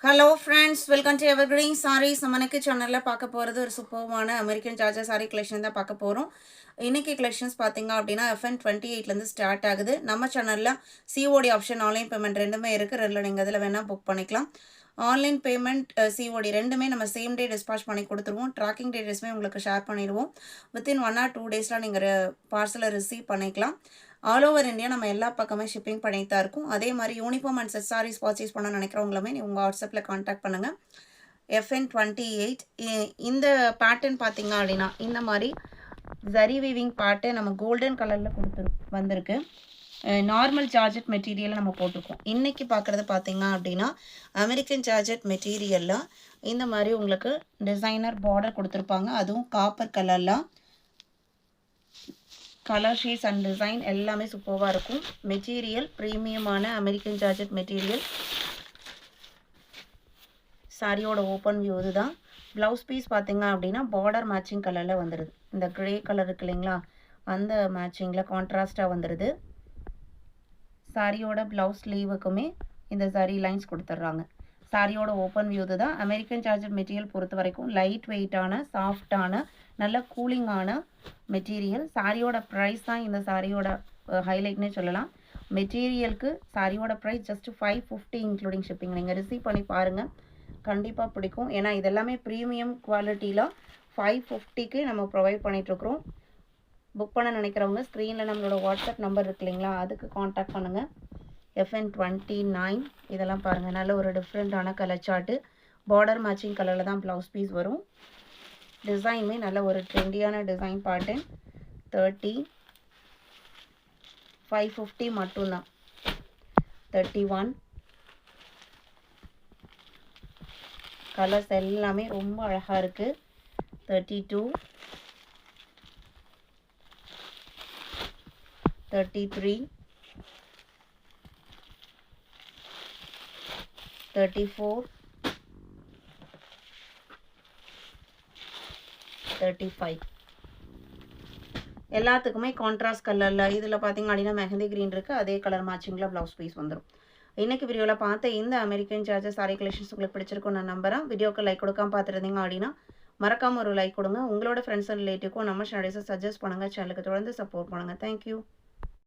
Hello friends, welcome to Evergreen Sarees. நம்ம இன்னைக்கு சேனலில் பார்க்க போகிறது ஒரு சூப்பர்வான அமெரிக்கன் ஜார்ஜர் சாரீ கலெக்ஷன் தான் பார்க்க போகிறோம். இன்றைக்கி கலெக்ஷன்ஸ் பார்த்தீங்க அப்படின்னா FN 28லேருந்து ஸ்டார்ட் ஆகுது. நம்ம சேனலில் COD ஆப்ஷன், ஆன்லைன் பேமெண்ட் ரெண்டுமே இருக்குது. ரெண்டில் நீங்கள் இதில் வேணால் புக் பண்ணிக்கலாம். ஆன்லைன் பேமெண்ட், COD ரெண்டுமே நம்ம சேம் டே டிஸ்பாச் பண்ணி கொடுத்துருவோம். ட்ராக்கிங் டீட்டெயில்ஸுமே உங்களுக்கு ஷேர் பண்ணிடுவோம். வித்தின் 1 or 2 டேஸில் நீங்கள் பார்சலை ரிசீவ் பண்ணிக்கலாம். ஆல் ஓவர் இந்தியா நம்ம எல்லா பக்கமே ஷிப்பிங் பண்ணிட்டு தான் இருக்கும். அதே மாதிரி uniform and set saris purchase பண்ண நினைக்கிறவங்களுமே உங்கள் வாட்ஸ்அப்பில் கான்டாக்ட் பண்ணுங்கள். FN 28 இந்த பேட்டர்ன் பார்த்தீங்க அப்படின்னா இந்த மாதிரி ஜரி வீவிங் பேட்டர்ன் நம்ம கோல்டன் கலரில் வந்திருக்கு. நார்மல் ஜார்ஜெட் மெட்டீரியலில் நம்ம போட்டிருக்கோம். இன்றைக்கி பார்க்குறது பார்த்தீங்க அப்படின்னா அமெரிக்கன் ஜார்ஜெட் மெட்டீரியலில் இந்த மாதிரி உங்களுக்கு டிசைனர் பார்டர் கொடுத்துருப்பாங்க. அதுவும் காப்பர் கலரில் கலர் ஷேட்ஸ் அண்ட் டிசைன் எல்லாமே சூப்பராக இருக்கும். மெட்டீரியல் ப்ரீமியமான அமெரிக்கன் ஜார்ஜெட் மெட்டீரியல். சாரியோட ஓப்பன் வியூ இதுதான். ப்ளவுஸ் பீஸ் பார்த்தீங்க அப்படின்னா பார்டர் மேட்சிங் கலரில் வந்துடுது. இந்த க்ரே கலர் இருக்கு இல்லைங்களா, அந்த மேட்சிங்கில் கான்ட்ராஸ்டாக வந்துடுது. சாரியோட ப்ளவுஸ் ஸ்லீவுக்குமே இந்த சரி லைன்ஸ் கொடுத்துட்றாங்க. சாரியோட ஓப்பன் வியூ தான். அமெரிக்கன் ஜார்ஜெட் மெட்டீரியல் பொறுத்த வரைக்கும் லைட் வெயிட்டான, சாஃப்டான, நல்ல கூலிங்கான மெட்டீரியல். சாரியோட ப்ரைஸ் தான் இந்த சாரியோட ஹைலைட்னே சொல்லலாம். மெட்டீரியலுக்கு சாரியோட ப்ரைஸ் ஜஸ்ட் 550 இன்க்ளூடிங் ஷிப்பிங். நீங்கள் ரிசீவ் பண்ணி பாருங்கள், கண்டிப்பாக பிடிக்கும். ஏன்னா இதெல்லாமே ப்ரீமியம் குவாலிட்டியில் 550க்கு நம்ம ப்ரொவைட் பண்ணிகிட்ருக்குறோம். புக் பண்ண நினைக்கிறவங்க ஸ்க்ரீனில் நம்மளோட வாட்ஸ்அப் நம்பர் இருக்கு இல்லைங்களா, அதுக்கு காண்டாக்ட் பண்ணுங்கள். FN 29 இதெல்லாம் பாருங்கள், நல்ல ஒரு டிஃப்ரெண்ட்டான கலர் சார்ட்டு. பார்டர் மேட்சிங் கலரில் தான் ப்ளவுஸ் பீஸ் வரும். டிசைனுமே நல்ல ஒரு ட்ரெண்டியான டிசைன் பேட்டர்ன். 30 550 மட்டும்தான். 31 கலர்ஸ் எல்லாமே ரொம்ப அழகாக இருக்குது. 32 33 34 35 எல்லாத்துக்குமே கான்ட்ராஸ்ட் கலரில். இதில் பார்த்தீங்க அப்படின்னா மெஹந்தி க்ரீன் இருக்குது, அதே கலர் மேட்சிங்கில் ப்ளவுஸ் பீஸ் வந்துடும். இன்றைக்கி வீடியோவில் பார்த்த இந்த அமெரிக்கன் ஜார்ஜர் சாரீ கலெக்ஷன்ஸ் உங்களுக்கு பிடிச்சிருக்கும் நான் நம்புறேன். வீடியோக்கு லைக் கொடுக்காம பார்த்துருந்தீங்க அப்படின்னா மறக்காமல் ஒரு லைக் கொடுங்க. உங்களோட ஃப்ரெண்ட்ஸ் அண்ட் ரிலேட்டிவ்க்கும் நம்ம சேனல்ஸை சஜஸ்ட் பண்ணுங்கள். சேனலுக்கு தொடர்ந்து சப்போர்ட் பண்ணுங்கள். தேங்க்யூ.